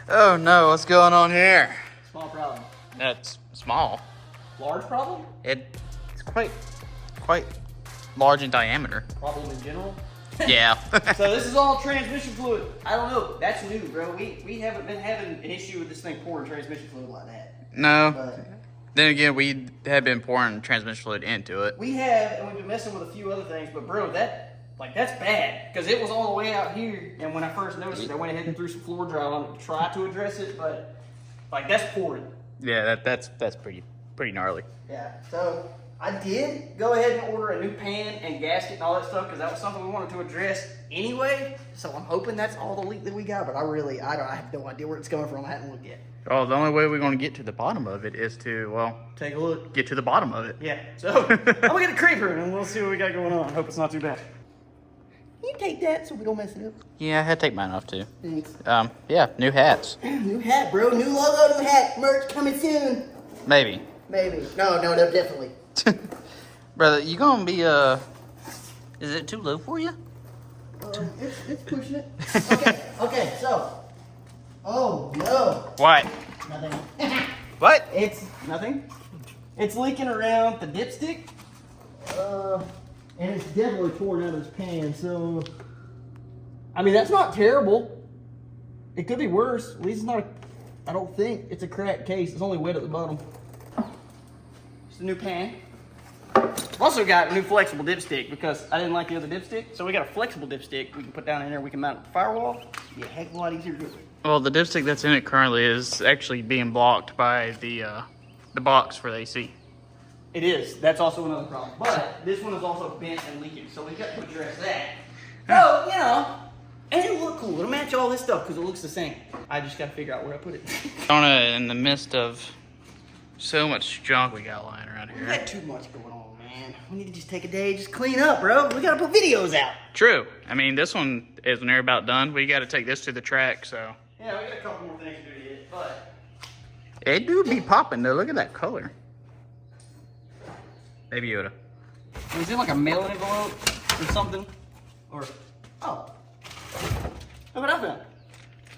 Oh no, what's going on here? Small problem. That's small. Large problem? It's quite large in diameter. Problem in general? Yeah. So this is all transmission fluid. I don't know. That's new, bro. We haven't been having an issue with this thing pouring transmission fluid like that. No. But Then again, we have been pouring transmission fluid into it. we have, and we've been messing with a few other things. But bro, that's bad because it was all the way out here. And when I first noticed it, I went ahead and threw some floor drywall on it to try to address it. But like that's pouring. Yeah, that's pretty gnarly. Yeah. So I did go ahead and order a new pan and gasket and all that stuff because that was something we wanted to address anyway. So I'm hoping that's all the leak that we got. But I have no idea where it's coming from. I haven't looked yet. Oh, the only way we're going to get to the bottom of it is to, well, Take a look. get to the bottom of it. Yeah. So I'm gonna get a creeper and we'll see what we got going on. Hope it's not too bad. You take that so we don't mess it up. Yeah, I had to take mine off too. Thanks. Yeah, new hats. New hat, bro. New logo, new hat. Merch coming soon. Maybe. Maybe. No, definitely. Brother, you gonna be, is it too low for you? It's pushing it. Okay, so. Oh, no. What? Nothing. What? It's nothing. It's leaking around the dipstick. And it's definitely pouring out of this pan, so. I mean, that's not terrible. It could be worse. At least it's not I don't think it's a cracked case. It's only wet at the bottom. It's a new pan. I've also got a new flexible dipstick because I didn't like the other dipstick. So we got a flexible dipstick we can put down in there. We can mount it to the firewall. Be a heck of a lot easier to do it. Well, the dipstick that's in it currently is actually being blocked by the box for the AC. It is. That's also another problem. But this one is also bent and leaking, so we got to address that. So, you know, and it'll look cool. It'll match all this stuff because it looks the same. I just got to figure out where I put it. In the midst of so much junk we got lying around We here. got too much going on, man. We need to just take a day, just clean up, bro. We got to put videos out. True. I mean, this one is near about done. We got to take this to the track, so. Yeah, we got a couple more things to do yet, but. It do be popping, though. Look at that color. Baby Yoda. Was it like a mailing envelope or something? Or, oh. Look what I found.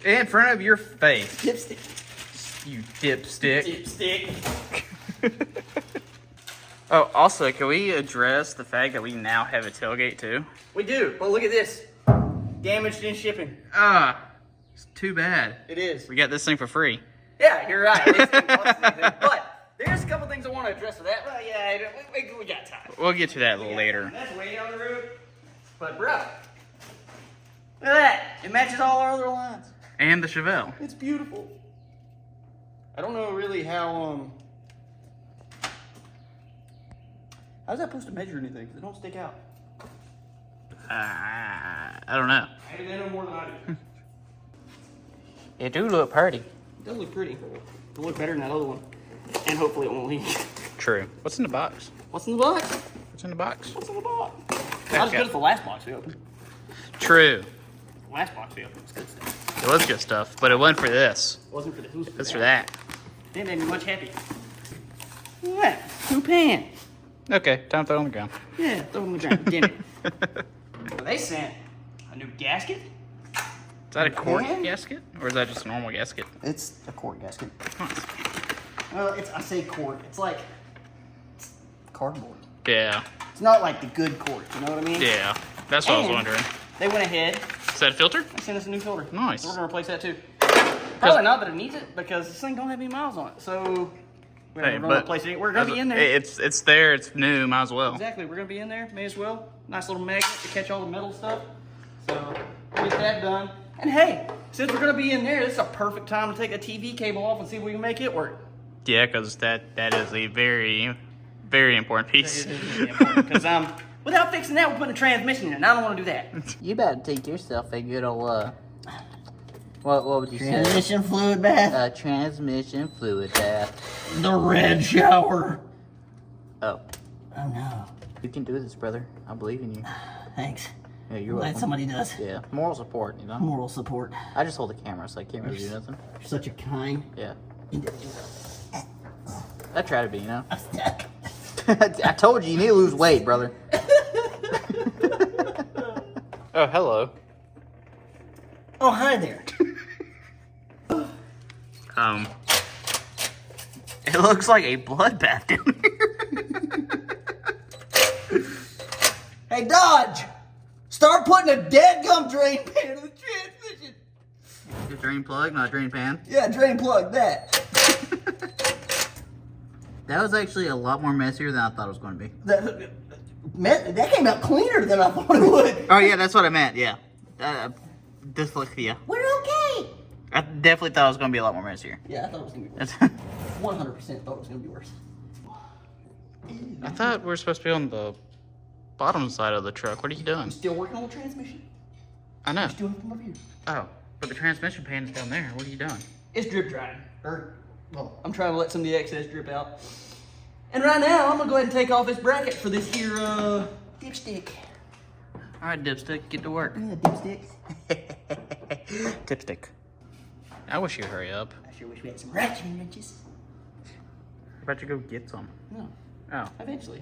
In front of your face. Dipstick. You dipstick. Dipstick. Oh, also, can we address the fact that we now have a tailgate, too? We do, but look at this. Damaged in shipping. It's too bad. It is. We got this thing for free. Yeah, you're right. But there's a couple things I want to address with that. Well, yeah, we got time. We'll get to that a little later. That's way down the road. But, bro, look at that. It matches all our other lines. And the Chevelle. It's beautiful. I don't know really how how's that supposed to measure anything? Because it don't stick out. I don't know. Maybe they know more than I do. It do look pretty. It does look pretty. It'll look better than that other one. And hopefully it won't leak. True. What's in the box? What's in the box? What's in the box? What's in the box? Not as good as the last box we opened. True. The last box we opened was good stuff. It was good stuff, but it wasn't for this. It wasn't for this. It was It's for that. That made me much happier. Look at that. New pan. Okay, time to throw it on the ground. Yeah, throw it on the ground. Damn it. Well, they sent a new gasket. Is that a cork gasket? Or is that just a normal gasket? It's a cork gasket. Nice. Well, I say cork. It's like cardboard. Yeah. It's not like the good cork. You know what I mean? Yeah. That's what I was And wondering. They went ahead. Is that a filter? They sent us a new filter. Nice. So we're gonna replace that too. Probably not that it needs it because this thing don't have any miles on it. So we're gonna replace it. We're gonna be in there. It's there. It's new. Might as well. Exactly. We're gonna be in there. May as well. Nice little magnet to catch all the metal stuff. So we'll get that done. And hey, since we're gonna be in there, this is a perfect time to take a TV cable off and see if we can make it work. Yeah, because that is a very, very important piece. Because without fixing that, we're putting a transmission in, and I don't want to do that. You better take yourself a good old, what would you say? Transmission fluid bath. Transmission fluid bath. The red shower. Oh. Oh no. You can do this, brother. I believe in you. Thanks. Yeah, you're Glad welcome. somebody does. Yeah, moral support, you know? Moral support. I just hold the camera, so I can't really do nothing. You're such a kind Yeah. individual. I try to be, you know? I'm stuck. I told you, you need to lose weight, brother. Oh, hello. Oh, hi there. It looks like a bloodbath down here. Hey, Dodge! Start putting a dead gum drain pan in the transmission. The drain plug, not drain pan. Yeah, drain plug that. That was actually a lot more messier than I thought it was going to be. That came out cleaner than I thought it would. Oh yeah, that's what I meant. Yeah, dyslexia. We're okay. I definitely thought it was going to be a lot more messier. Yeah, I thought it was gonna be worse. 100% thought it was gonna be worse. I thought we were supposed to be on the bottom side of the truck. What are you doing? I'm still working on the transmission. I know. Just doing it from up here. Oh, but the transmission pan's down there. What are you doing? It's drip drying. Well, I'm trying to let some of the excess drip out. And right now, I'm gonna go ahead and take off this bracket for this here dipstick. All right, dipstick, get to work. Yeah, dipsticks. Dipstick. I wish you'd hurry up. I sure wish we had some ratcheting wrenches. How about you go get some? No, Oh. eventually.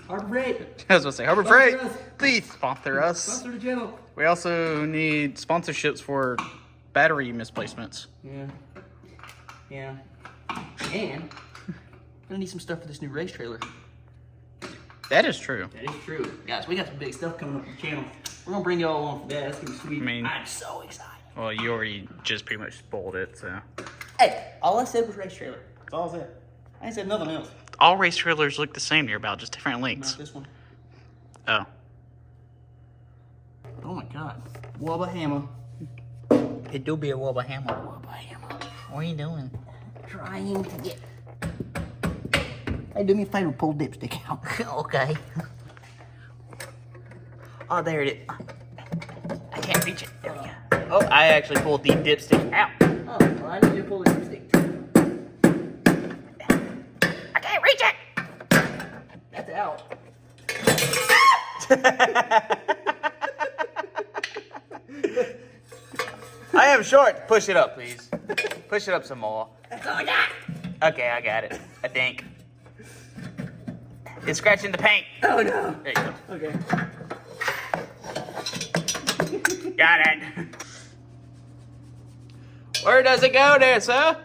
Harbor Freight. I was gonna say, Harbor Sponsor Freight, us. please sponsor us. Sponsor the channel. We also need sponsorships for battery misplacements. Yeah. Yeah. And I'm gonna need some stuff for this new race trailer. That is true. That is true. Guys, we got some big stuff coming up on the channel. We're gonna bring y'all along for that. That's gonna be sweet. I mean- I'm so excited. Well, you already just pretty much spoiled it, so. Hey, all I said was race trailer. That's all I said. I ain't said nothing else. All race trailers look the same near about, just different Not lengths. this one. Oh. Oh my god. Wubba hammer. It do be a wubba hammer. Wubba hammer. What are you doing? Trying to get. Hey, do me a favor, pull dipstick out. Okay. Oh, there it is. I can't reach it. There we go. Oh, I actually pulled the dipstick out. Oh, well, I need you to pull the dipstick too. I can't reach it. That's out. I am short. Push it up, please. Push it up some more. That's all I got. Okay, I got it. I think. It's scratching the paint. Oh no. There you go. Okay. Got it. Where does it go there, sir?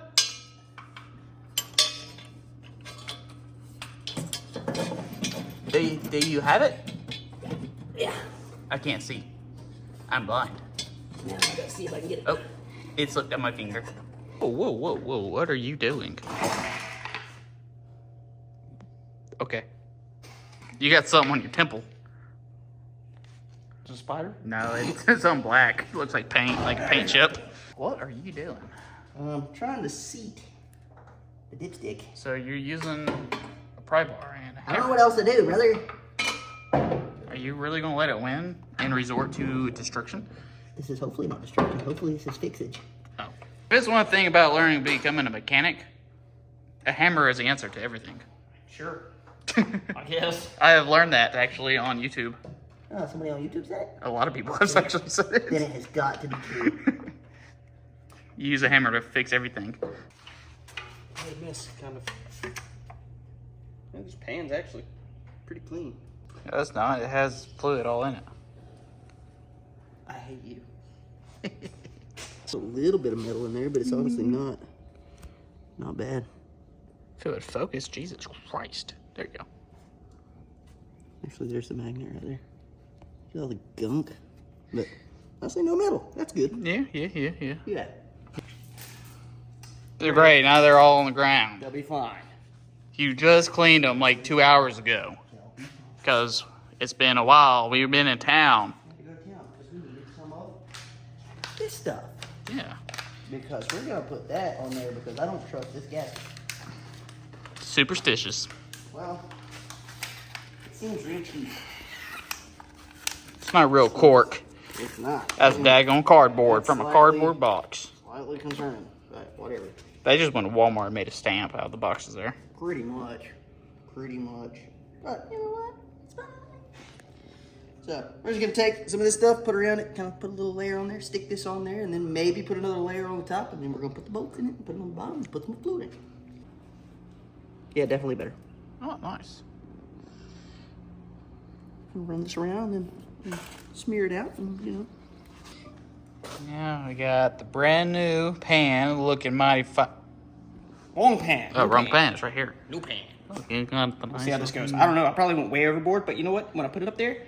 Do you have it? Yeah. I can't see. I'm blind. Now I gotta see if I can get it. Oh, it slipped on my finger. Whoa, whoa, whoa, whoa. What are you doing? Okay. You got something on your temple. Is it a spider? No, it's on black. It looks like paint, like a paint chip. What are you doing? Trying to seat the dipstick. So you're using a pry bar and a I don't know hammer. what else to do, brother. Are you really gonna let it win and resort to destruction? This is hopefully not destruction. Hopefully this is fixage. Oh. There's one thing about learning becoming a mechanic. A hammer is the answer to everything. Sure. I guess. I have learned that actually on YouTube. Oh, somebody on YouTube said it? A lot of people have actually said Then it. it has got to be true. You use a hammer to fix everything. I miss kind of. Yeah, this pan's actually pretty clean. No, it's not. It has fluid all in it. I hate you. It's a little bit of metal in there, but it's honestly not bad. If it would focus, Jesus Christ. There you go. Actually, there's the magnet right there. See all the gunk? But I say no metal. That's good. Yeah. Yeah, They're great. Now they're all on the ground. they'll be fine. You just cleaned them like 2 hours ago. Because it's been a while. We've been in town. I have to go to town because we needed some of this stuff. Yeah. Because we're gonna put that on there because I don't trust this gasket. Superstitious. Well, it seems real cheap. It's not real cork. It's not. That's daggone cardboard from a Slightly- cardboard box. Slightly concerning, but whatever. They just went to Walmart and made a stamp out of the boxes there. Pretty much. But you know what? It's fine. So we're just gonna take some of this stuff, put around it, kind of put a little layer on there, stick this on there, and then maybe put another layer on the top, and then we're gonna put the bolts in it, and put them on the bottom, and put some fluid in it. Yeah, definitely better. Oh, nice. We'll run this around and smear it out, and Yeah, we got the brand new pan looking mighty fine. Wrong pan. Oh, New wrong pan. It's right here. New pan. Okay, got the Let's see how this nice- goes. I don't know. I probably went way overboard, but you know what? When I put it up there,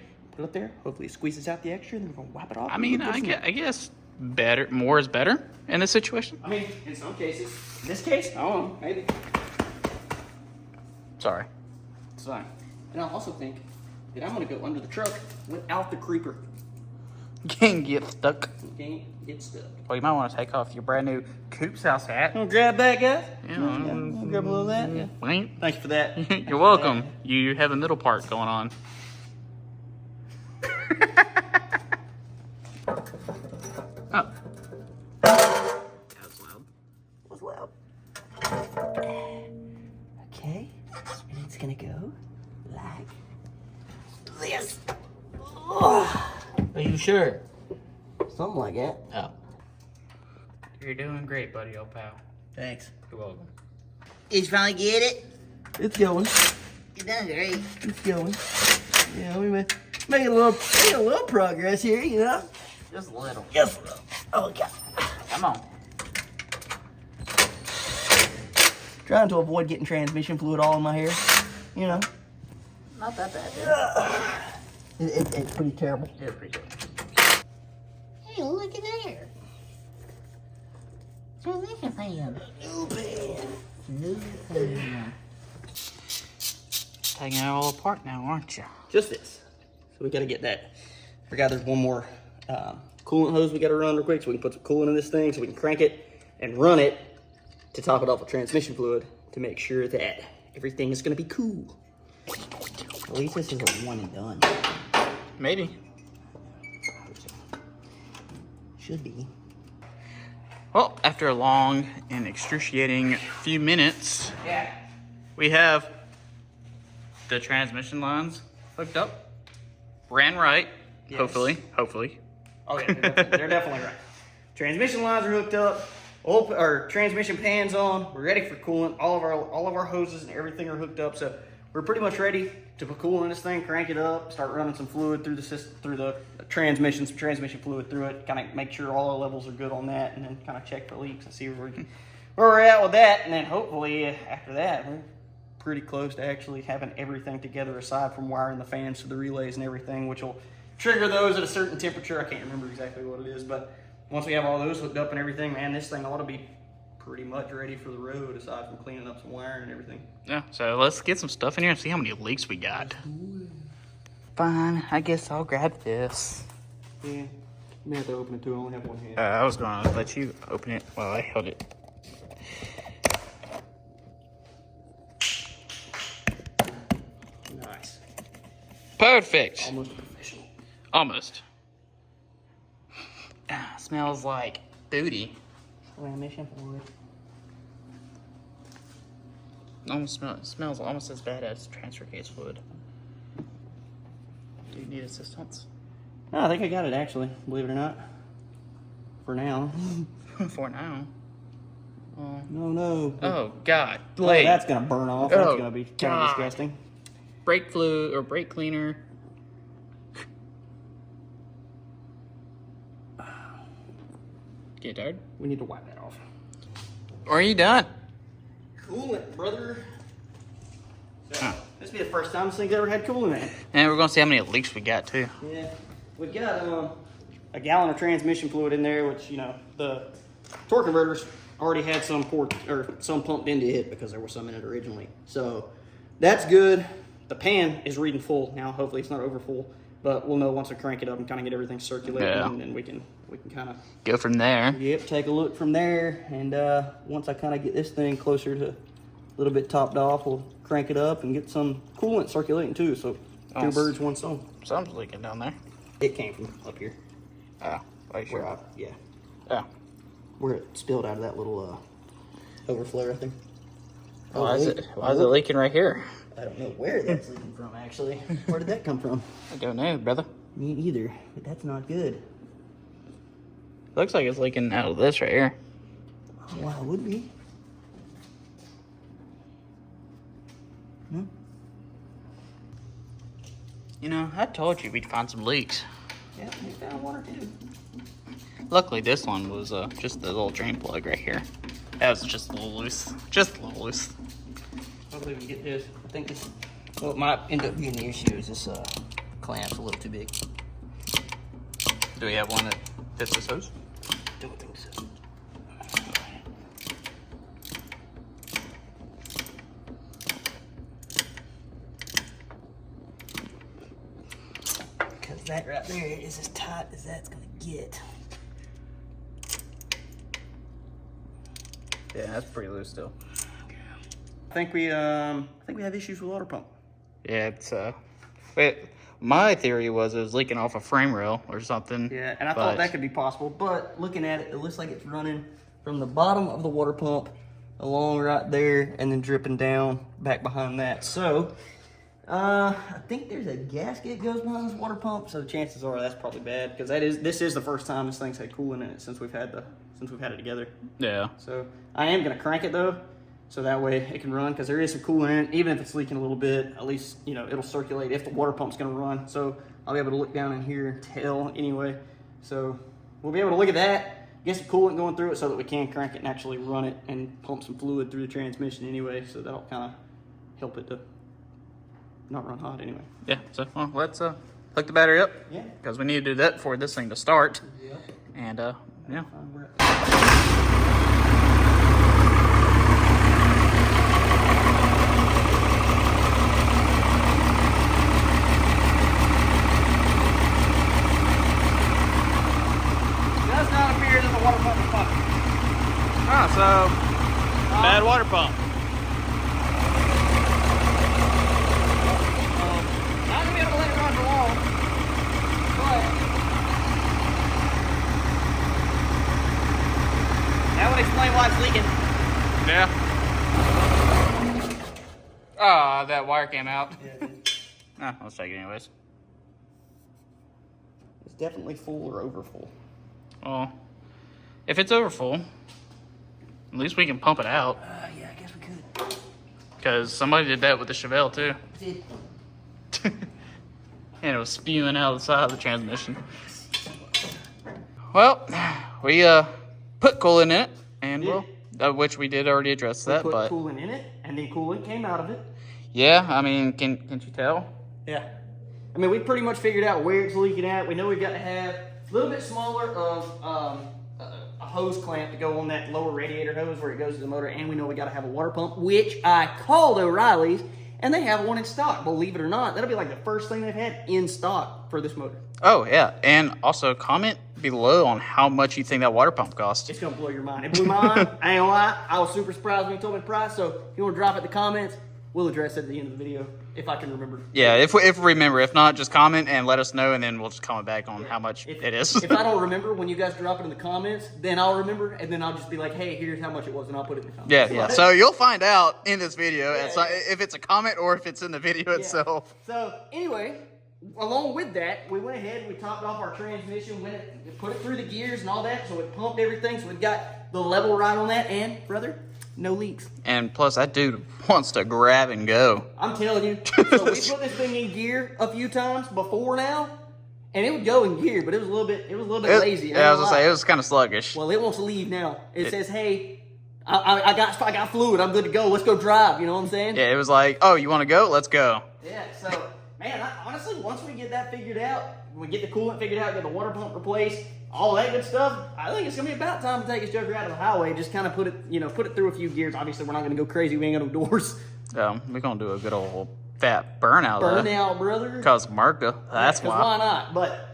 hopefully it squeezes out the extra, and then we're gonna wipe it off. I mean, I guess better, more is better in this situation. I mean, in some cases. In this case, I don't know. Maybe. Sorry. It's fine. And I also think that I'm gonna go under the truck without the creeper. You can't get stuck. You can't get stuck. Well, you might want to take off your brand new Coop's House hat. Wanna grab that, guys? Yeah. Wanna grab a little of that? Yeah. Wait. Thank you for that. You're welcome. You have a middle part going on. Oh. That was loud. What's loud? Okay. And it's gonna go like this. Are you sure? Something like that. Oh. You're doing great, buddy, old pal. Thanks. You're welcome. Did you finally get it? It's going. You're doing great. It's going. Yeah, we making a little progress here, you know. Just a little. Just a little. Oh God. Come on. Trying to avoid getting transmission fluid all in my hair, you know. Not that bad, dude. It's pretty terrible. Yeah, pretty good. Hey, look at there. Transmission fan. New pan. Taking it all apart now, aren't you? Just this. So we gotta get that. Forgot there's one more coolant hose we gotta run real quick so we can put some coolant in this thing so we can crank it and run it to top it off with transmission fluid to make sure that everything is gonna be cool. At least this is a one and done. Maybe. Should be. Well, after a long and excruciating few minutes, Yeah. we have the transmission lines hooked up. Ran right. Yes. Hopefully. Oh yeah, they're definitely right. Transmission lines are hooked up. Our transmission pans on. We're ready for coolant. All of our hoses and everything are hooked up. So we're pretty much ready to put coolant in this thing. Crank it up. Start running some fluid through the system, through the transmission. Some transmission fluid through it. Kind of make sure all our levels are good on that, and then kind of check for leaks and see where we're at with that. And then hopefully after that, we're pretty close to actually having everything together aside from wiring the fans to the relays and everything, which will trigger those at a certain temperature. I can't remember exactly what it is, but once we have all those hooked up and everything, man, this thing ought to be pretty much ready for the road aside from cleaning up some wiring and everything. Yeah, so let's get some stuff in here and see how many leaks we got. Fine, I guess I'll grab this. Yeah, you may have to open it too. I only have one hand. I was going to let you open it while I held it. Nice. Perfect. Almost professional. Almost. Smells like booty. Transmission fluid. Smells almost as bad as transfer case fluid. Do you need assistance? No, I think I got it actually, believe it or not. For now. For now. No. Oh God, Oh, Blade. that's gonna burn off. That's Oh, gonna be kind God. of disgusting. Brake fluid or brake cleaner. Get tired? We need to wipe that off. Or are you done? Coolant, brother. So, Huh. this will be the first time this thing's ever had coolant in it. And we're gonna see how many leaks we got too. Yeah, we got a gallon of transmission fluid in there, which, you know, the torque converters already had some some pumped into it because there was some in it originally. So that's good. The pan is reading full now. Hopefully it's not over full, but we'll know once I crank it up and kind of get everything circulating, Yeah. and then we can kind of Go from there. take a look from there. And once I kind of get this thing closer to a little bit topped off, we'll crank it up and get some coolant circulating too. So two Awesome. birds, one stone. Something's leaking down there. It came from up here. Oh, are you Where sure? Oh. where it spilled out of that little overflow, I think. Why is it leaking right here? I don't know where that's leaking from, actually. Where did that come from? I don't know, brother. Me either, but that's not good. Looks like it's leaking out of this right here. Oh, wow, it would be. Hmm? You know, I told you we'd find some leaks. Yeah, we found one or two. Luckily, this one was just the little drain plug right here. That was just a little loose. Just a little loose. Hopefully we can get this. I think this, what might end up being the issue is this clamp's a little too big. Do we have one that fits this hose? Don't think so. Because that right there is as tight as that's gonna get. Yeah, that's pretty loose still. I think we have issues with water pump. Yeah, it's my theory was it was leaking off a frame rail or something. Yeah, and I thought that could be possible, but looking at it, it looks like it's running from the bottom of the water pump along right there and then dripping down back behind that. So, I think there's a gasket goes behind this water pump, so the chances are that's probably bad because this is the first time this thing's had coolant in it since we've had it together. Yeah. So I am gonna crank it though, so that way it can run because there is some coolant in it. Even if it's leaking a little bit, at least it'll circulate if the water pump's gonna run. So I'll be able to look down in here and tell anyway. So we'll be able to look at that, get some coolant going through it, so that we can crank it and actually run it and pump some fluid through the transmission anyway. So that'll kind of help it to not run hot anyway. Yeah. So let's hook the battery up. Yeah. Because we need to do that for this thing to start. Yeah. And yeah. Does not appear that the water pump is pumping. Ah, so bad water pump. Not gonna be able to let it run for long, but that would explain why it's leaking. Yeah. Ah, that wire came out. Yeah, Ah, let's check it anyways. it's definitely full or over full. Well, if it's over full, at least we can pump it out. Yeah, I guess we could. Because somebody did that with the Chevelle too. Did. And it was spewing out the side of the transmission. Well, we put coolant in it, and which we did already address that, Put but coolant in it, and then coolant came out of it. yeah, I mean, can't you tell? Yeah. I mean, we pretty much figured out where it's leaking at. We know we've got to have a little bit smaller of a hose clamp to go on that lower radiator hose where it goes to the motor, and we know we got to have a water pump, which I called O'Reilly's, and they have one in stock. Believe it or not, that'll be like the first thing they've had in stock for this motor. Oh yeah, and also comment below on how much you think that water pump cost. It's gonna blow your mind. It blew mine. I ain't gonna lie. I was super surprised when you told me the price. So if you want to drop it in the comments, we'll address it at the end of the video if I can remember. Yeah, if we remember. If not, just comment and let us know, and then we'll just comment back on how much it is. If I don't remember when you guys drop it in the comments, then I'll remember, and then I'll just be like, hey, here's how much it was, and I'll put it in the comments. Yeah. So you'll find out in this video if it's a comment or if it's in the video itself. So anyway, along with that, we went ahead and we topped off our transmission, put it through the gears and all that, so it pumped everything, so we've got the level right on that, and brother, no leaks. And plus, that dude wants to grab and go. I'm telling you. So we put this thing in gear a few times before now, and it would go in gear, but it was a little bit lazy. Yeah, I was gonna say it was kind of sluggish. Well, it wants to leave now. It says, "Hey, I got fluid. I'm good to go. Let's go drive." You know what I'm saying? Yeah, it was like, "Oh, you want to go? Let's go." Yeah. So, man, honestly, once we get that figured out, we get the coolant figured out, get the water pump replaced, all that good stuff, I think it's gonna be about time to take this joker out of the highway. Just kind of put it through a few gears. Obviously, we're not gonna go crazy. We ain't got no doors. We're gonna do a good old fat burnout. Burnout, brother. Cause Marka. That's why. Why not? But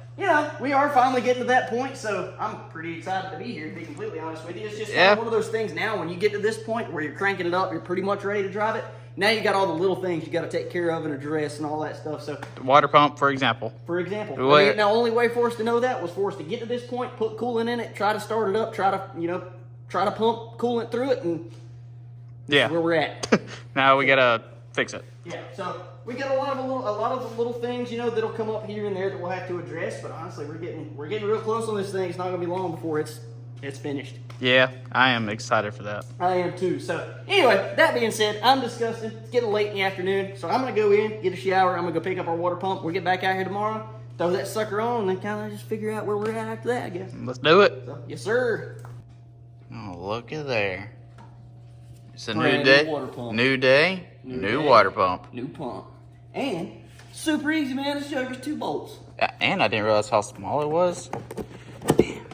we are finally getting to that point, so I'm pretty excited to be here, to be completely honest with you. It's just kind of one of those things now, when you get to this point where you're cranking it up, you're pretty much ready to drive it. Now you got all the little things you got to take care of and address and all that stuff. So the water pump, for example. I mean, the only way for us to know that was for us to get to this point, put coolant in it, try to start it up, try to pump coolant through it, and that's where we're at. Now we gotta fix it. Yeah, so we got a lot of the little things, that'll come up here and there that we'll have to address. But honestly, we're getting real close on this thing. It's not gonna be long before it's finished. Yeah, I am excited for that. I am too. So anyway, that being said, I'm disgusted. It's getting late in the afternoon, so I'm gonna go in, get a shower. I'm gonna go pick up our water pump. We'll get back out here tomorrow. throw that sucker on and then kind of just figure out where we're at after that, I guess. Let's do it. So, yes, sir. Oh, look at there. It's a Brand new new day. water pump. New day. New water pump. New pump. And super easy, man. This jugger's 2 bolts. And I didn't realize how small it was. Damn.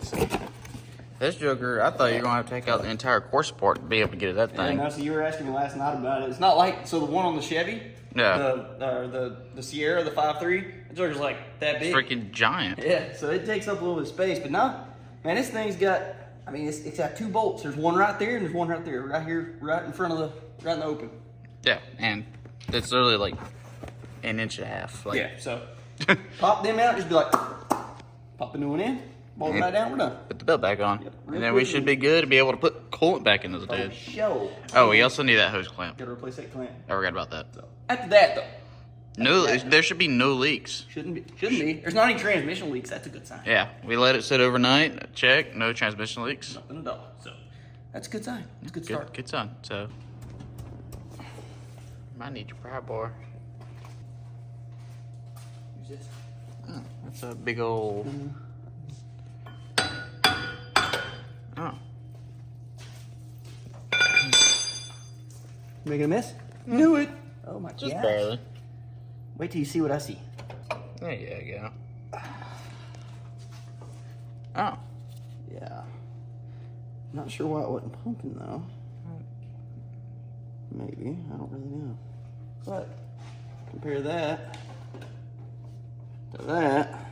This jugger, I thought you were going to have to take out the entire core support to be able to get at that thing. Yeah, no, so you were asking me last night about it. It's not like, so the one on the Chevy, Yeah. the Sierra, the 5.3, the jugger's like that big. Freaking giant. Yeah, so it takes up a little bit of space. But no, man, this thing's got, I mean, it's got 2 bolts. There's one right there and there's one right there. Right here, right in front of right in the open. Yeah, and it's literally like an inch and a half. Like, Yeah, so pop them out, just be like, pop the new one in, bolt it back down, we're done. Put the belt back on. Yep. And then we should be good to be able to put coolant back into the Oh, dude. show. Oh, we also need that hose clamp. Gotta replace that clamp. I forgot about that. So, after that, though, No, there should be no leaks. shouldn't be. There's not any transmission leaks. That's a good sign. Yeah, we let it sit overnight. Check, no transmission leaks. Nothing at all. So that's a good sign. It's a good start. Good son. So, might need your pry bar. Use this. Oh, that's a big old. Oh, Making a mess? Knew it. Oh my just gosh. barely. Wait till you see what I see. There you go. Oh, Yeah. Not sure why it wasn't pumping though. Maybe. I don't really know. But compare that to that.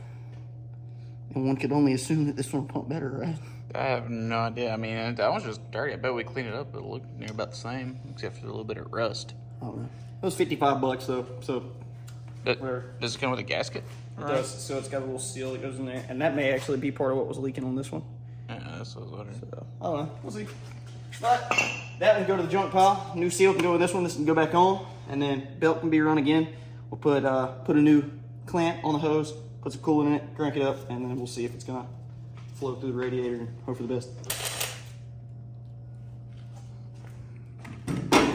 And one could only assume that this one will pump better, right? I have no idea. I mean, that one's just dirty. I bet we cleaned it up. It looked near about the same, except for a little bit of rust. I don't know. It was $55 though, so Does it come with a gasket? it does. So it's got a little seal that goes in there, and that may actually be part of what was leaking on this one. Yeah, that's what I was wondering. So, I don't know. We'll see. But that can go to the junk pile. New seal can go with this one. This can go back on, and then belt can be run again. We'll put a new clamp on the hose, put some coolant in it, crank it up, and then we'll see if it's gonna flow through the radiator and hope for the best.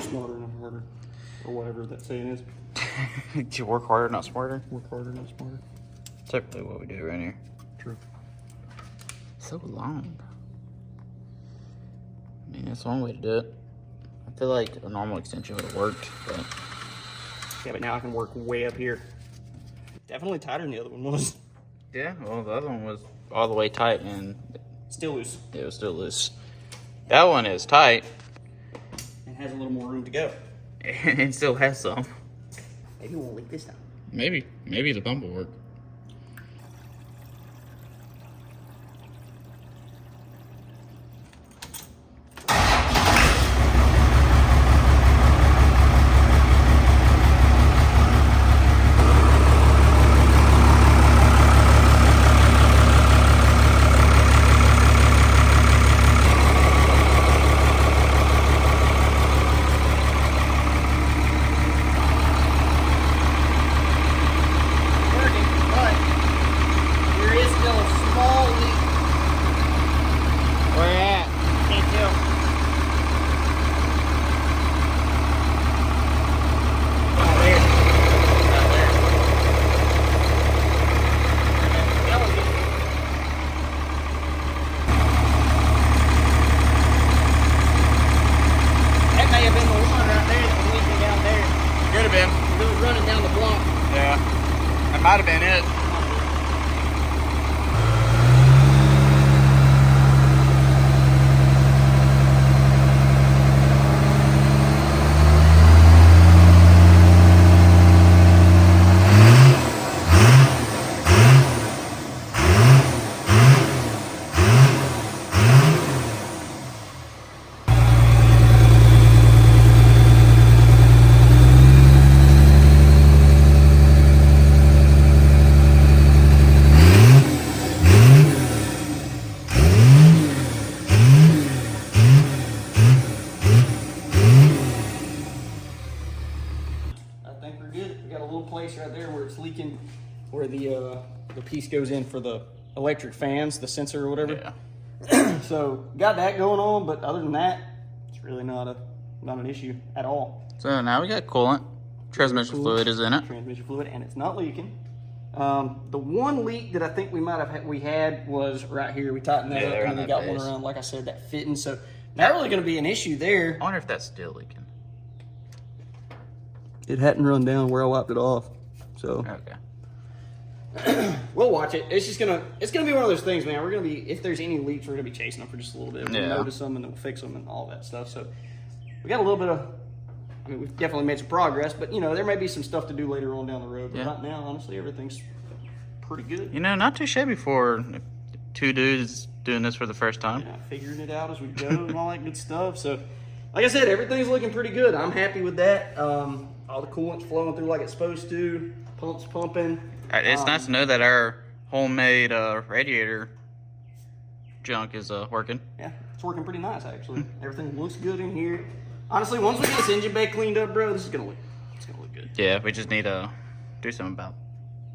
Smarter, not harder, or whatever that saying is. You work harder, not smarter. Work harder, not smarter. Typically what we do around here. True. So long. I mean, that's one way to do it. I feel like a normal extension would have worked, but Yeah, but now I can work way up here. Definitely tighter than the other one was. yeah, well, the other one was all the way tight and Still loose. it was still loose. That one is tight And has a little more room to go. and it still has some. Maybe we'll leak this time. Maybe the pump will work. Might have been it. Right there where it's leaking, where the piece goes in for the electric fans, the sensor or whatever. Yeah. So got that going on, but other than that, it's really not an issue at all. So now we got coolant. Transmission fluid is in it. Transmission fluid, and it's not leaking. The one leak that I think we might have had was right here. We tightened that Yeah, up, around and we that got base. one around, like I said, that fitting. So not really going to be an issue there. I wonder if that's still leaking. It hadn't run down where I wiped it off, so Okay. we'll watch it. It's gonna be one of those things, man. We're gonna be, if there's any leaks, we're gonna be chasing them for just a little bit. We'll Yeah. notice them and then we'll fix them and all that stuff. So we got a little bit of, I mean, we've definitely made some progress, but you know, there may be some stuff to do later on down the road. But Yeah. right now, honestly, everything's pretty good. You know, not too shabby for two dudes doing this for the first time. Yeah, figuring it out as we go and all that good stuff. So, like I said, everything's looking pretty good. I'm happy with that. All the coolant's flowing through like it's supposed to. Pump's pumping. It's nice to know that our homemade radiator junk is working. Yeah, it's working pretty nice actually. Everything looks good in here. Honestly, once we get this engine bay cleaned up, bro, it's gonna look good. Yeah, we just need to do something about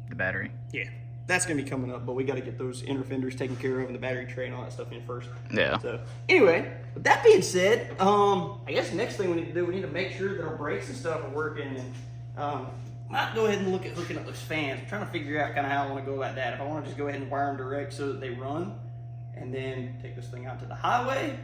the battery. Yeah, that's gonna be coming up, but we got to get those inner fenders taken care of and the battery tray and all that stuff in first. Yeah. So anyway, with that being said, I guess the next thing we need to do, we need to make sure that our brakes and stuff are working, and might go ahead and look at hooking up those fans. I'm trying to figure out kind of how I want to go about that. If I want to just go ahead and wire them direct so that they run, and then take this thing out to the highway,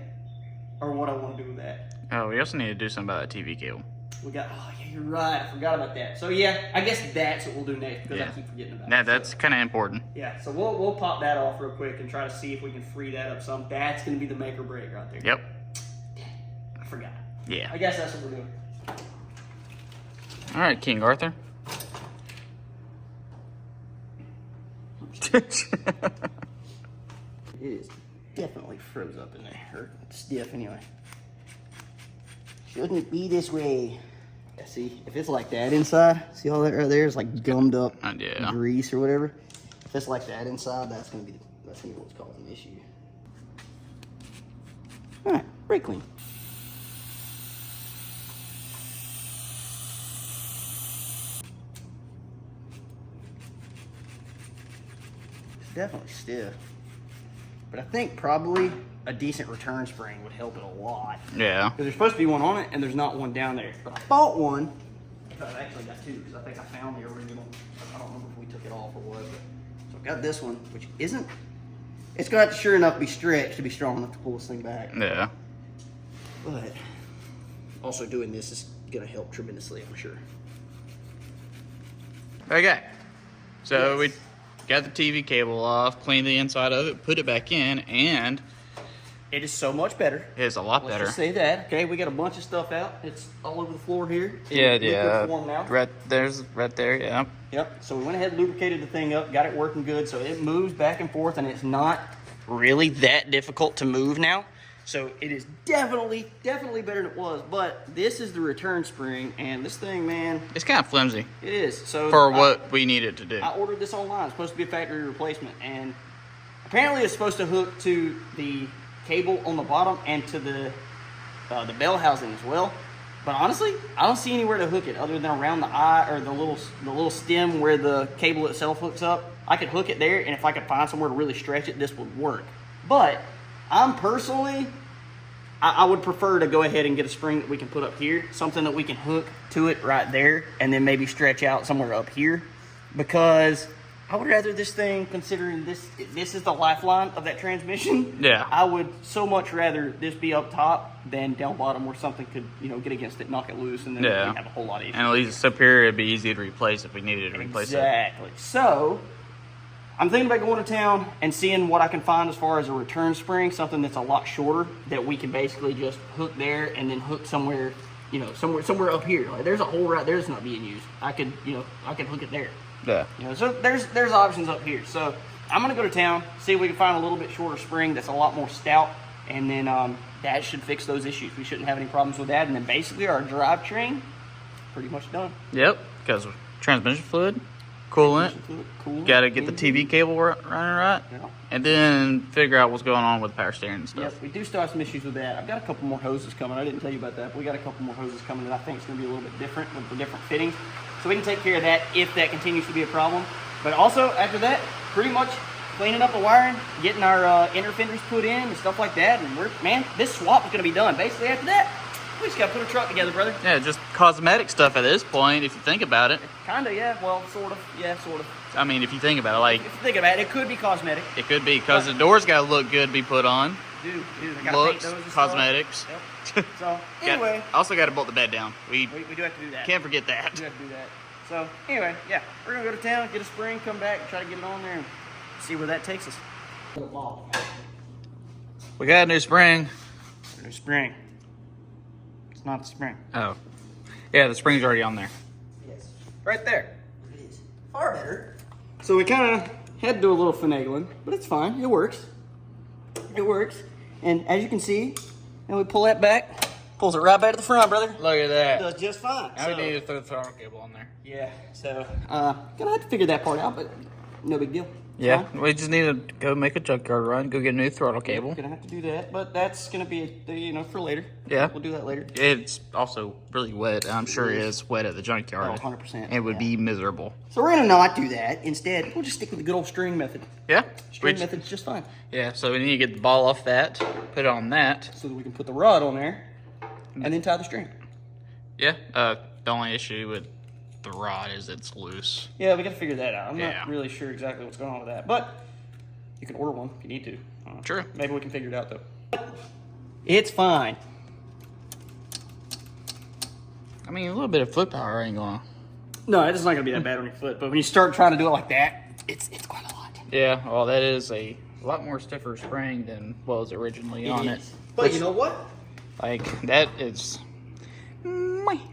or what I want to do with that. Oh, we also need to do something about that TV cable. We got, oh yeah, you're right. I forgot about that. So yeah, I guess that's what we'll do next because I Yeah. keep forgetting about Yeah, it. that's So, kind of important. yeah, so we'll pop that off real quick and try to see if we can free that up some. That's going to be the make or break right there. Yep. I forgot. Yeah. I guess that's what we're doing. All right, King Arthur. It is definitely froze up in there, or stiff anyway. Shouldn't it be this way? Yeah, see, if it's like that inside, see all that right there is like gummed up Yeah. grease or whatever. If it's like that inside, that's gonna be what's causing the issue. All right, brake clean. It's definitely stiff. But I think probably a decent return spring would help it a lot. Yeah. Because there's supposed to be one on it, and there's not one down there. But I bought one. I actually got two, because I think I found the original. I don't remember if we took it off or what. So I got this one, which isn't... It's going to have to sure enough be stretched to be strong enough to pull this thing back. Yeah. But also doing this is going to help tremendously, I'm sure. Okay. So Yes. we got the TV cable off, cleaned the inside of it, put it back in, and It is so much better. it's a lot Let's better. just say that. Okay, we got a bunch of stuff out. It's all over the floor here. in Yeah, liquid yeah. form now. Right there, yeah. Yep. So we went ahead and lubricated the thing up, got it working good, so it moves back and forth, and it's not really that difficult to move now. So it is definitely better than it was. But this is the return spring, and this thing, man, It's kind of flimsy it is. So for what we need it to do. I ordered this online. It's supposed to be a factory replacement, and apparently it's supposed to hook to the cable on the bottom and to the bell housing as well. But honestly, I don't see anywhere to hook it other than around the eye or the little stem where the cable itself hooks up. I could hook it there, and if I could find somewhere to really stretch it, this would work. But I'm personally, I would prefer to go ahead and get a spring that we can put up here, something that we can hook to it right there, and then maybe stretch out somewhere up here, because I would rather this thing, considering this is the lifeline of that transmission. Yeah. I would so much rather this be up top than down bottom where something could, get against it, knock it loose, and then Yeah. we have a whole lot of issues. And at least up here, it'd be easy to replace if we needed to replace it. Exactly. So, I'm thinking about going to town and seeing what I can find as far as a return spring, something that's a lot shorter that we can basically just hook there and then hook somewhere, somewhere up here. Like there's a hole right there that's not being used. I could hook it there. Yeah. So there's options up here. So I'm gonna go to town, see if we can find a little bit shorter spring that's a lot more stout, and then that should fix those issues. We shouldn't have any problems with that. And then basically our drivetrain, pretty much done. Yep. Because transmission fluid, coolant. Cool. Got to get the TV cable running right, Yeah. and then figure out what's going on with the power steering and stuff. Yes, we do still have some issues with that. I've got a couple more hoses coming. I didn't tell you about that. But we got a couple more hoses coming that I think is going to be a little bit different with the different fittings. So we can take care of that if that continues to be a problem. But also, after that, pretty much cleaning up the wiring, getting our inner fenders put in and stuff like that. And this swap is going to be done. Basically, after that, We just gotta put a truck together, brother. Yeah, just cosmetic stuff at this point, if you think about it. Kinda, yeah. Well, sort of. Yeah, sort of. I mean, if you think about it, like, If you think about it, it could be cosmetic. it could be, because the doors gotta look good to be put on. Dude, I gotta Looks, paint those and cosmetics. Stuff. Yep. So, anyway. Also gotta bolt the bed down. We We do have to do that. can't forget that. We have to do that. So, anyway, yeah. We're gonna go to town, get a spring, come back, try to get it on there, and see where that takes us. We got a new spring. New spring. It's not the spring. Oh. Yeah, the spring's already on there. Yes. Right there. It is. Far better. So we kind of had to do a little finagling, but it's fine. It works. It works. And as you can see, and we pull that back, pulls it right back to the front, brother. Look at that. Does just fine. Now we need to throw the throttle cable on there. Yeah, so, gonna have to figure that part out, but no big deal. Yeah, Fine. we just need to go make a junkyard run, go get a new throttle cable. Gonna have to do that, but that's gonna be, for later. Yeah. We'll do that later. It's also really wet. I'm sure it is wet at the junkyard. Oh, 100%. It would be miserable. So we're gonna not do that. Instead, we'll just stick with the good old string method. Yeah? String method's just fine. Yeah, so we need to get the ball off that, put it on that. So that we can put the rod on there, and then tie the string. Yeah, the only issue with the rod is it's loose. Yeah, we gotta figure that out. I'm Yeah. not really sure exactly what's going on with that, but you can order one if you need to. True. Maybe we can figure it out though. It's fine. I mean, a little bit of foot power ain't gonna... No, it's not gonna be that bad on your foot, but when you start trying to do it like that, it's quite a lot. Yeah, well, that is a lot more stiffer spring than what was originally on it. But Which, you know what? like, that is...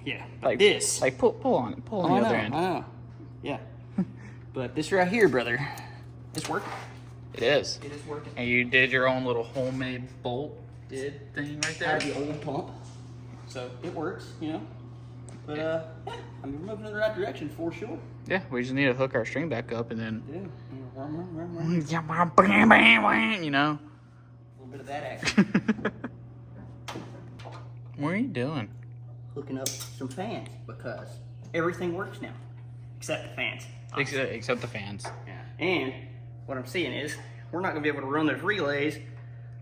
Yeah, Like this. Like, pull on it. Pull on the other end. I know. Yeah. But this right here, brother, it's working. It is. It is working. And you did your own little homemade bolt thing right there. Out of the old pump. So it works, But yeah, I mean, we're moving in the right direction for sure. Yeah, we just need to hook our string back up and then... Yeah. A You know? little bit of that action. What are you doing? Hooking up some fans because everything works now. Except the fans. Except the fans. Yeah. And what I'm seeing is we're not going to be able to run those relays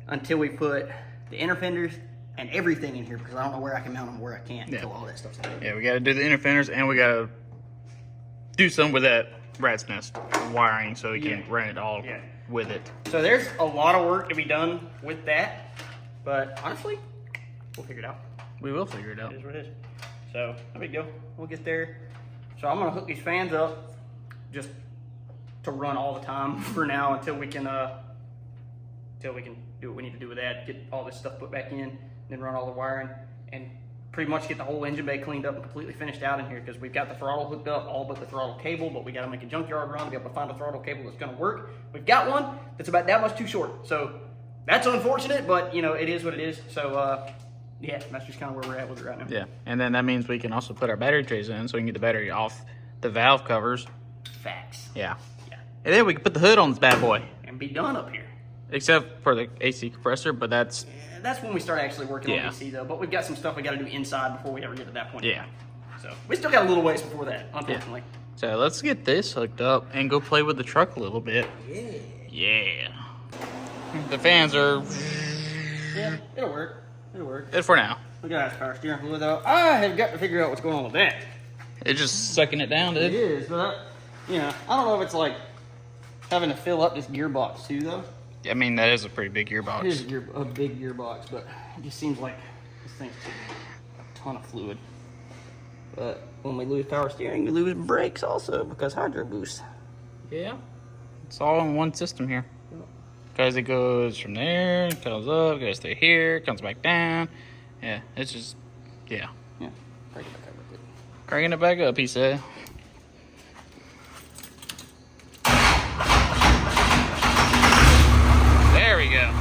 until we put the inner fenders and everything in here because I don't know where I can mount them, where I can't until all that stuff's done. Yeah, we gotta do the inner fenders and we gotta do something with that rat's nest wiring so we can run it all with it. So there's a lot of work to be done with that, but honestly, we'll figure it out. We will figure it out. It is what it is. So, no big deal. We'll get there. So I'm gonna hook these fans up just to run all the time for now until we can do what we need to do with that, get all this stuff put back in, then run all the wiring, and pretty much get the whole engine bay cleaned up and completely finished out in here because we've got the throttle hooked up, all but the throttle cable, but we got to make a junkyard run to be able to find a throttle cable that's going to work. We've got one that's about that much too short, so that's unfortunate, but it is what it is. So yeah, that's just kind of where we're at with it right now. Yeah, and then that means we can also put our battery trays in so we can get the battery off the valve covers. Facts. Yeah. Yeah. And then we can put the hood on this bad boy. And be done up here. Except for the AC compressor, but that's... Yeah, that's when we start actually working on AC though, but we've got some stuff we got to do inside before we ever get to that point. Yeah. So we still got a little ways before that, unfortunately. So let's get this hooked up and go play with the truck a little bit. Yeah. Yeah. The fans are... Yeah, it'll work. It'll work. Good for now. Look at that power steering fluid though. I have got to figure out what's going on with that. It's just sucking it down, It dude. is, but I don't know if it's like having to fill up this gearbox too though. I mean, that is a pretty big gearbox. It is a big gearbox, but it just seems like this thing's taking a ton of fluid. But when we lose power steering, we lose brakes also because hydro boost. Yeah. It's all in one system here. Because it goes from there, comes up, goes through here, comes back down. Yeah, it's just, yeah. Yeah, crank it back up with it. Cranking it back up, he said. There we go.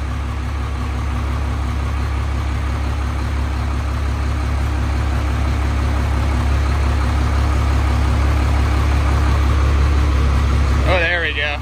Oh, there we go.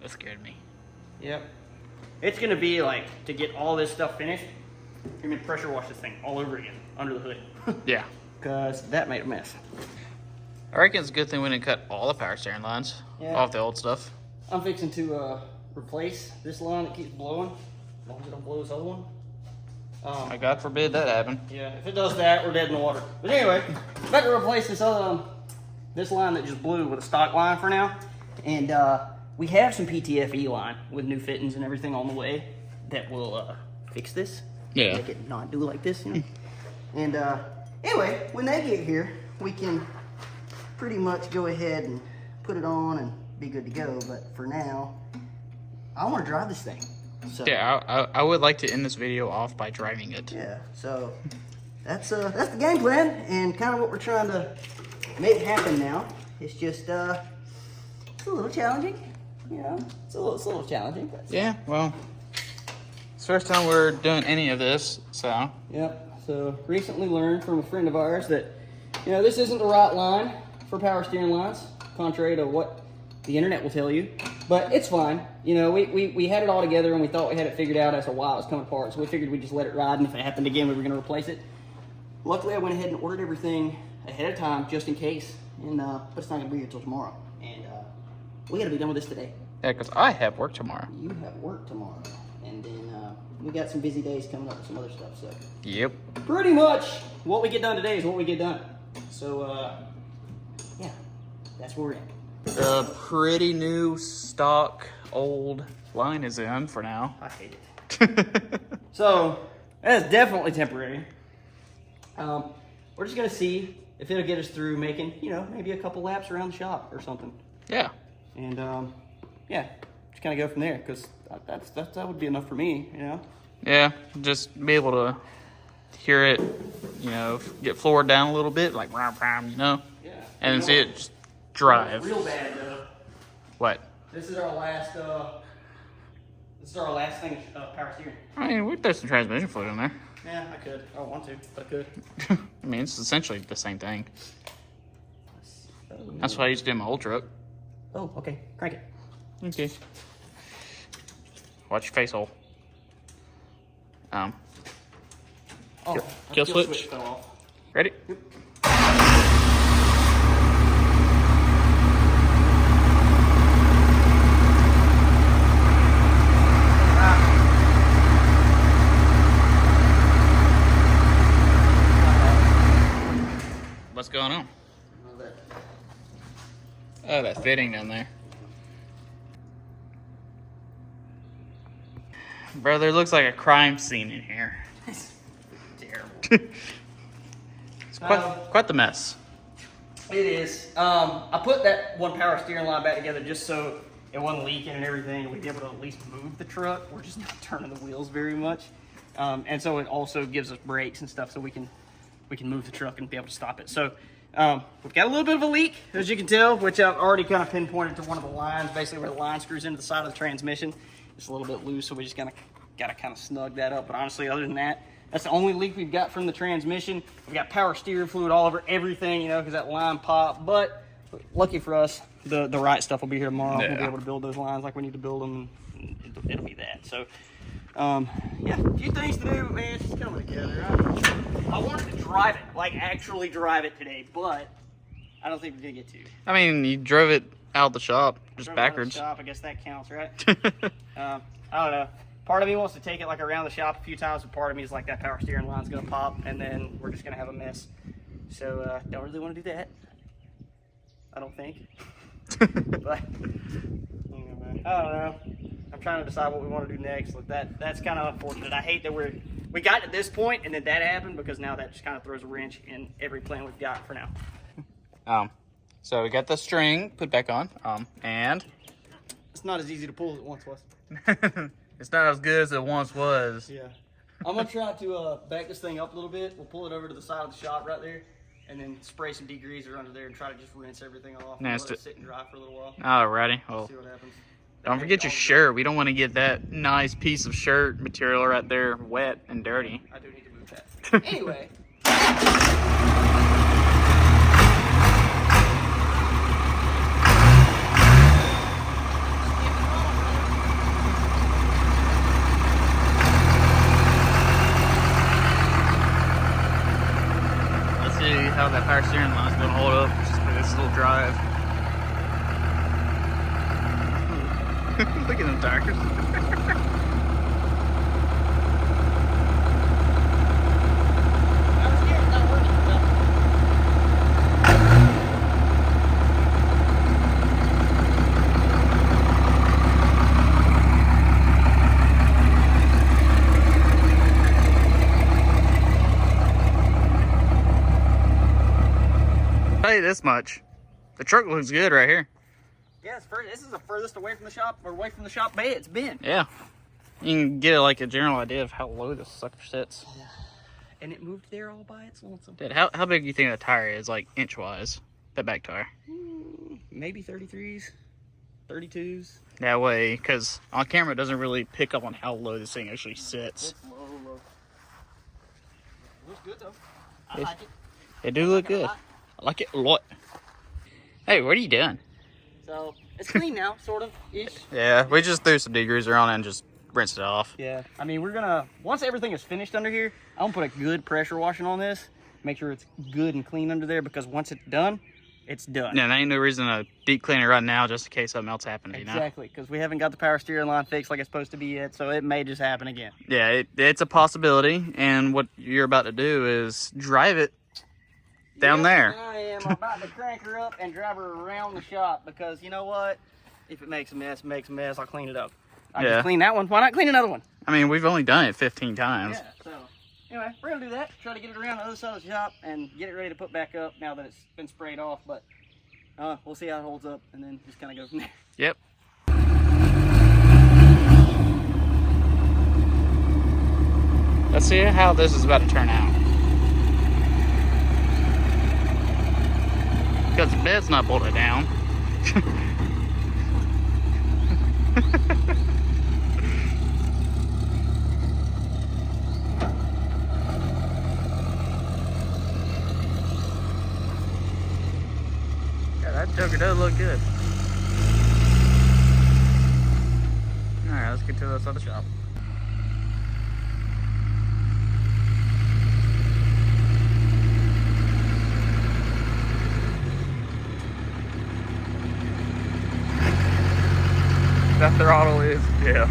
That scared me. Yep. It's gonna be like, to get all this stuff finished, you're gonna pressure wash this thing all over again, under the hood. Yeah. Because that made a mess. I reckon it's a good thing we didn't cut all the power steering lines off the old stuff. I'm fixing to replace this line that keeps blowing. As long as it don't blow this other one. God forbid that happen. Yeah, if it does that, we're dead in the water. But anyway, better replace this other this line that just blew with a stock line for now. And we have some PTFE line with new fittings and everything on the way that will fix this. Yeah. Make it not do like this, you know. And anyway, when they get here, we can pretty much go ahead and put it on and be good to go. But for now, I want to drive this thing. So, Yeah, I would like to end this video off by driving it. yeah, so that's the game plan and kind of what we're trying to make happen now. It's just it's a little challenging, you know. It's a little challenging. Yeah, well, it's the first time we're doing any of this, so. Yep. So recently learned from a friend of ours that, you know, this isn't the right line for power steering lines, contrary to what the internet will tell you. But it's fine. You know, we had it all together and we thought we had it figured out as to why it was coming apart. So we figured we'd just let it ride, and if it happened again, we were going to replace it. Luckily, I went ahead and ordered everything ahead of time just in case. And but it's not going to be here until tomorrow. And we got to be done with this today. Yeah, because I have work tomorrow. You have work tomorrow. And then we got some busy days coming up with some other stuff. So Yep. pretty much what we get done today is what we get done. So, yeah, that's where we're in. The pretty new stock old line is in for now. I hate it. So, that is definitely temporary. We're just going to see if it'll get us through making, you know, maybe a couple laps around the shop or something. Yeah. And, yeah, just kind of go from there, because that would be enough for me, you know? Yeah, just be able to hear it, you know, get floored down a little bit, like, you know? Yeah. And then see it just drive. Real bad, though. What? This is our last thing of power steering. I mean, we throw some transmission fluid in there. Yeah, I could. I don't want to, but I could. I mean, it's essentially the same thing. That's what I used to do in my old truck. Oh, okay. Crank it. Okay. Watch your face hole. Oh, Kill the switch. fell off. Ready? Yep. What's going on? Oh, that fitting down there. Brother, it looks like a crime scene in here. Terrible. It's quite the mess. It is. I put that one power steering line back together just so it wasn't leaking and everything. We'd be able to at least move the truck. We're just not turning the wheels very much. And so it also gives us brakes and stuff so we can move the truck and be able to stop it. So we've got a little bit of a leak, as you can tell, which I've already kind of pinpointed to one of the lines, basically where the line screws into the side of the transmission. It's a little bit loose, so we just got to kind of snug that up. But honestly, other than that, that's the only leak we've got from the transmission. We've got power steering fluid all over everything, you know, because that line popped. But lucky for us, the right stuff will be here tomorrow. Yeah. We'll be able to build those lines like we need to build them. And it'll be that. So, yeah, a few things to do, man. It's just coming together. I wanted to drive it, like actually drive it today, but I don't think we're gonna get to. I mean, you drove it out of the shop, just Drove it out of the backwards. shop, I guess that counts, right? I don't know. Part of me wants to take it like around the shop a few times, but part of me is like that power steering line's gonna pop, and then we're just gonna have a mess. So don't really want to do that. I don't think. But I don't know. I'm trying to decide what we want to do next. Look, that's kind of unfortunate. I hate that we got to this point and then that happened, because now that just kind of throws a wrench in every plan we've got for now. So we got the string put back on, and It's not as easy to pull as it once was. it's not as good as it once was. Yeah. I'm going to try to back this thing up a little bit. We'll pull it over to the side of the shop right there, and then spray some degreaser under there and try to just rinse everything off. And let it sit and dry for a little while. Alrighty. Well, See what happens. don't forget your shirt. We don't want to get that nice piece of shirt material right there wet and dirty. I do need to move that. Anyway. that power steering line's gonna hold up just for this little drive. Look at them tires. Tell you this much, the truck looks good right here. Yeah, this is the furthest away from the shop bay it's been. Yeah, you can get like a general idea of how low this sucker sits. Yeah. And it moved there all by its lonesome. Dude, how big do you think the tire is, like inch wise? That back tire? Maybe 33s, 32s. That way, because on camera it doesn't really pick up on how low this thing actually sits. It's low. Looks good though. I like it. It do look good. I like it a lot. Hey, what are you doing? So it's clean now, sort of ish. Yeah, we just threw some degreaser on it and just rinsed it off. Yeah, I mean, we're gonna, once everything is finished under here, I'm gonna put a good pressure washing on this, make sure it's good and clean under there, because once it's done, it's done. Yeah, there ain't no reason to deep clean it right now just in case something else happens, you know? Exactly, because we haven't got the power steering line fixed like it's supposed to be yet, so it may just happen again. Yeah, it's a possibility, and what you're about to do is drive it down there. I am about to crank her up and drive her around the shop, because you know what? If it makes a mess, I'll clean it up. I just clean that one. Why not clean another one? I mean, we've only done it 15 times. Yeah, so anyway, we're gonna do that. Try to get it around the other side of the shop and get it ready to put back up now that it's been sprayed off. But we'll see how it holds up and then just kind of go from there. Yep. Let's see how this is about to turn out. Because the bed's not bolted down. Yeah, that joker does look good. Alright, let's get to this other shop. That throttle is, yeah.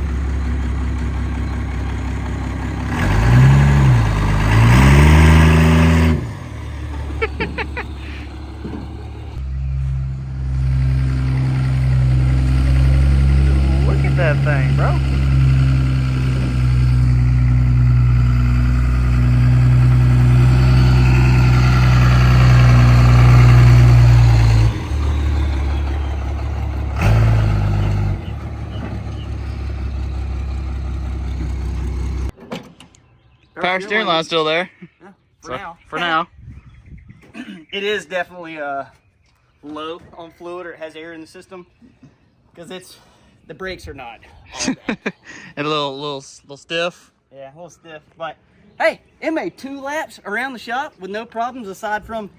Look at that thing, bro. Power steering line's still there. Yeah, For now. It is definitely low on fluid, or it has air in the system, because the brakes are not all that. And a little stiff. Yeah, a little stiff, but hey, it made 2 laps around the shop with no problems, aside from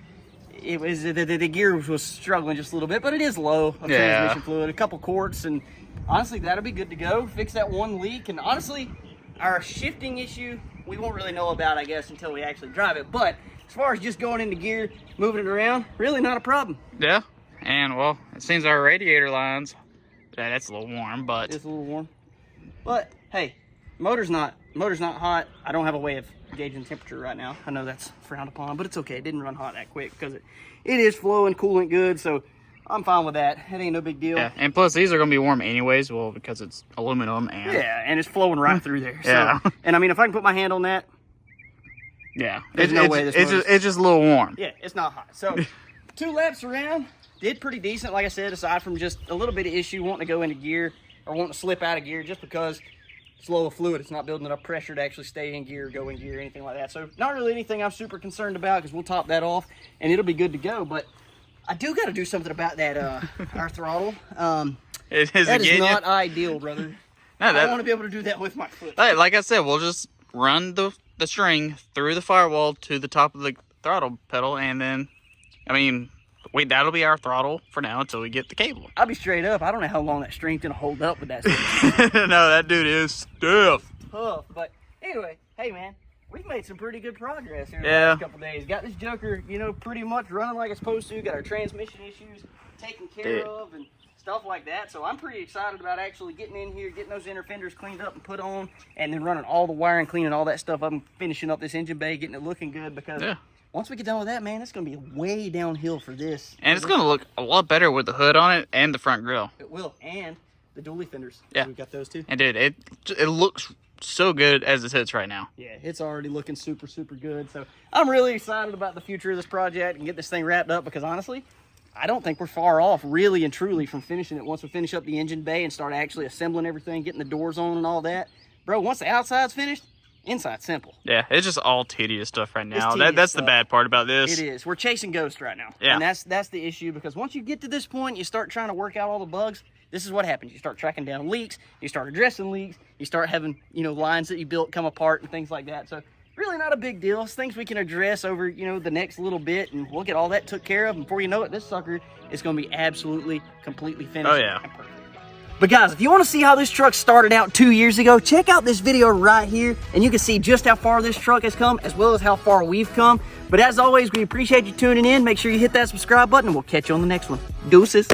it was the gear was struggling just a little bit, but it is low on transmission fluid, a couple quarts, and honestly that'll be good to go. Fix that one leak, and honestly our shifting issue we won't really know about, I guess, until we actually drive it. But as far as just going into gear, moving it around, really not a problem. Yeah, and well, it seems our radiator lines, yeah, that's a little warm, but it's a little warm. But hey, motor's not hot. I don't have a way of gauging temperature right now. I know that's frowned upon, but it's okay. It didn't run hot that quick because it is flowing coolant good, so I'm fine with that. It ain't no big deal. Yeah, and plus these are gonna be warm anyways, well, because it's aluminum and and it's flowing right through there. So, yeah. And I mean, if I can put my hand on that, yeah, there's no way this it's just a little warm. Yeah, it's not hot. So 2 laps around, did pretty decent, like I said, aside from just a little bit of issue wanting to go into gear or wanting to slip out of gear just because it's low of fluid. It's not building enough pressure to actually stay in gear, go in gear, anything like that. So not really anything I'm super concerned about, because we'll top that off and it'll be good to go. But I do got to do something about that our throttle. That is not ideal, brother. No, I want to be able to do that with my foot. Hey, like I said, we'll just run the string through the firewall to the top of the throttle pedal, and then, I mean, that'll be our throttle for now until we get the cable. I'll be straight up. I don't know how long that string's gonna hold up with that stuff. No, that dude is stiff. Tough. But anyway, hey man, we've made some pretty good progress here the Yeah. last couple days. Got this joker, you know, pretty much running like it's supposed to. Got our transmission issues taken care of and stuff like that. So I'm pretty excited about actually getting in here, getting those inner fenders cleaned up and put on, and then running all the wiring, cleaning all that stuff up, and finishing up this engine bay, getting it looking good. Because once we get done with that, man, it's going to be way downhill for this. And it's going to look a lot better with the hood on it and the front grille. It will, and the dually fenders. Yeah, we've got those too. And dude, it looks so good as it sits right now. Yeah, it's already looking super, super good. So I'm really excited about the future of this project and get this thing wrapped up, because honestly, I don't think we're far off really and truly from finishing it once we finish up the engine bay and start actually assembling everything, getting the doors on and all that. Bro, once the outside's finished, inside's simple. Yeah, it's just all tedious stuff right now. Tedious That's stuff. the bad part about this. It is. We're chasing ghosts right now. Yeah. And that's the issue, because once you get to this point, you start trying to work out all the bugs. This is what happens. You start tracking down leaks, you start addressing leaks, you start having, you know, lines that you built come apart and things like that. So really not a big deal. It's things we can address over, you know, the next little bit, and we'll get all that took care of. And before you know it, this sucker is going to be absolutely, completely finished. Oh, yeah. And perfect. But guys, if you want to see how this truck started out 2 years ago, check out this video right here, and you can see just how far this truck has come, as well as how far we've come. But as always, we appreciate you tuning in. Make sure you hit that subscribe button, and we'll catch you on the next one. Deuces.